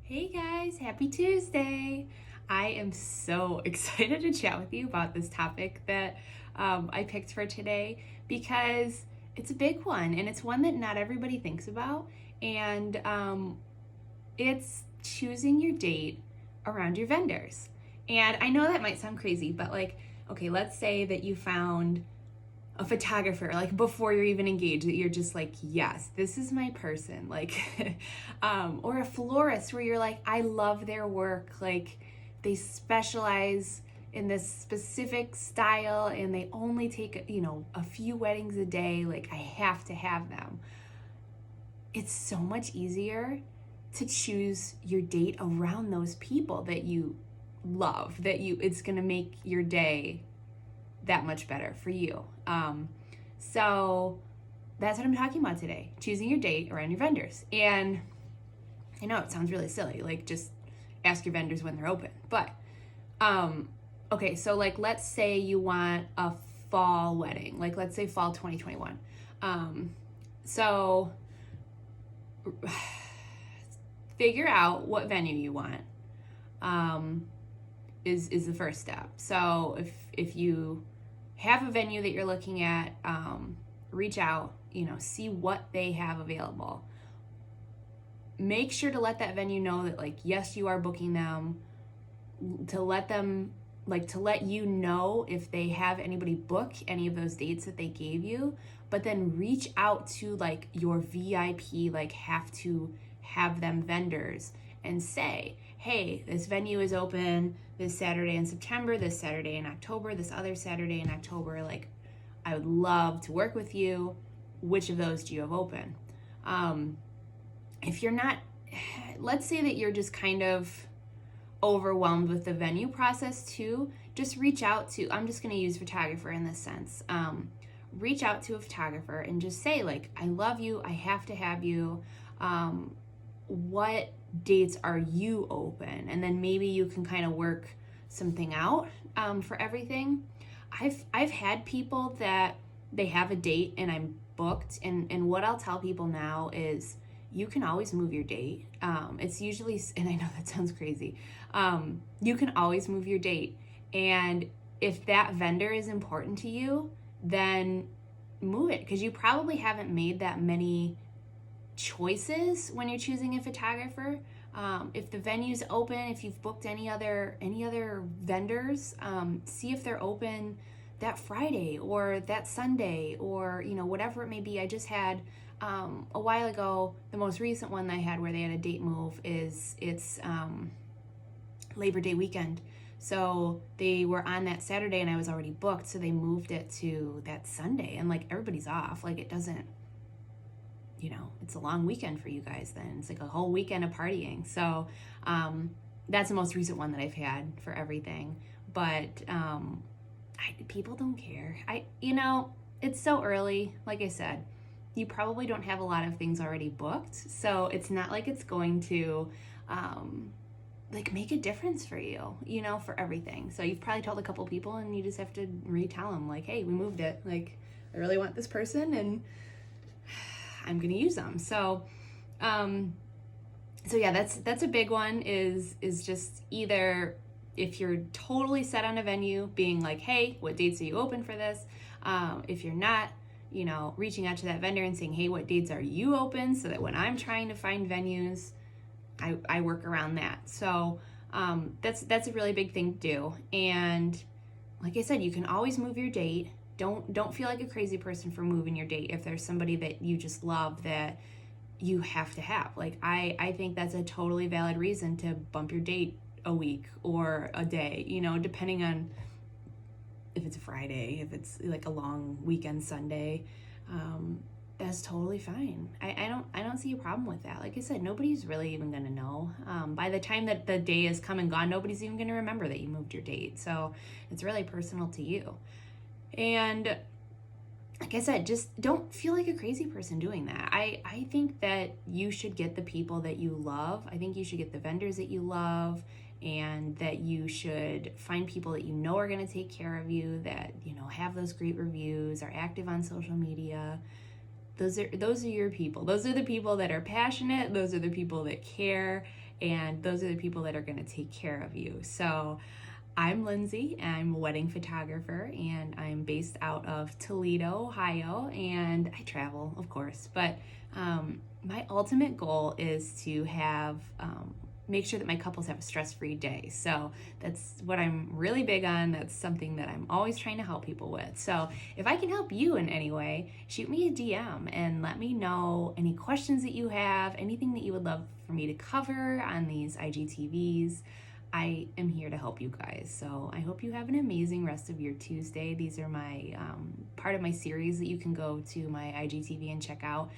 Hey guys, happy Tuesday! I am so excited to chat with you about this topic that I picked for today because it's a big one and it's one that not everybody thinks about. And it's choosing your date around your vendors. And I know that might sound crazy, but okay, let's say that you found a photographer like before you're even engaged, that you're just like, yes, this is my person, or a florist where you're like, I love their work, like they specialize in this specific style and they only take a few weddings a day, like I have to have them. It's so much easier to choose your date around those people that you love, it's going to make your day that much better for you. So that's what I'm talking about today, choosing your date around your vendors. And I know it sounds really silly, like just ask your vendors when they're open. But okay, so let's say you want a fall wedding, let's say fall 2021. So figure out what venue you want. Is the first step. So if you have a venue that you're looking at, reach out, see what they have available. Make sure to let that venue know that yes, you are booking them, to let you know if they have anybody book any of those dates that they gave you, but then reach out to your VIP, have to have them vendors, and say, hey, this venue is open this Saturday in September, this Saturday in October, this other Saturday in October. I would love to work with you. Which of those do you have open? If you're not, let's say that you're just kind of overwhelmed with the venue process too, just reach out to, I'm just going to use photographer in this sense. Reach out to a photographer and just say, I love you, I have to have you. What dates are you open? And then maybe you can kind of work something out for everything. I've had people that they have a date and I'm booked, and what I'll tell people now is you can always move your date. It's usually, and I know that sounds crazy, you can always move your date. And if that vendor is important to you, then move it, because you probably haven't made that many choices when you're choosing a photographer. If the venue's open, if you've booked any other vendors, see if they're open that Friday or that Sunday, or whatever it may be. I just had a while ago, the most recent one that I had where they had a date move it's Labor Day weekend. So they were on that Saturday and I was already booked, so they moved it to that Sunday, and everybody's off. It doesn't, it's a long weekend for you guys then. It's a whole weekend of partying. So that's the most recent one that I've had for everything. But people don't care. It's so early. Like I said, you probably don't have a lot of things already booked. So it's not like it's going to make a difference for you, for everything. So you've probably told a couple people and you just have to retell them hey, we moved it. I really want this person and I'm going to use them. So yeah, that's a big one, is just either if you're totally set on a venue, being hey, what dates are you open for this? If you're not, reaching out to that vendor and saying, hey, what dates are you open? So that when I'm trying to find venues, I work around that. So that's a really big thing to do. And like I said, you can always move your date. Don't feel like a crazy person for moving your date if there's somebody that you just love that you have to have. I think that's a totally valid reason to bump your date a week or a day, depending on if it's a Friday, if it's a long weekend Sunday. That's totally fine. I don't see a problem with that. Like I said, nobody's really even gonna know. By the time that the day is come and gone, nobody's even gonna remember that you moved your date. So it's really personal to you. And like I said, just don't feel like a crazy person doing that. I think that you should get the people that you love. I think you should get the vendors that you love, and that you should find people that are going to take care of you, that have those great reviews, are active on social media. Those are your people. Those are the people that are passionate. Those are the people that care. and those are the people that are going to take care of you. So I'm Lindsay, I'm a wedding photographer, and I'm based out of Toledo, Ohio, and I travel, of course, but my ultimate goal is to have make sure that my couples have a stress-free day. So that's what I'm really big on. That's something that I'm always trying to help people with. So if I can help you in any way, shoot me a DM and let me know any questions that you have, anything that you would love for me to cover on these IGTVs. I am here to help you guys. So I hope you have an amazing rest of your Tuesday. These are my part of my series that you can go to my IGTV and check out.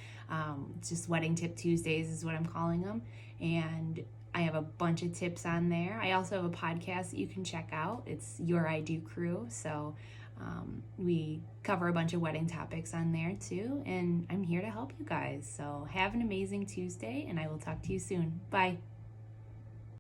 Just Wedding Tip Tuesdays is what I'm calling them. And I have a bunch of tips on there. I also have a podcast that you can check out. It's Your I Do Crew. So we cover a bunch of wedding topics on there too. And I'm here to help you guys. So have an amazing Tuesday, and I will talk to you soon. Bye.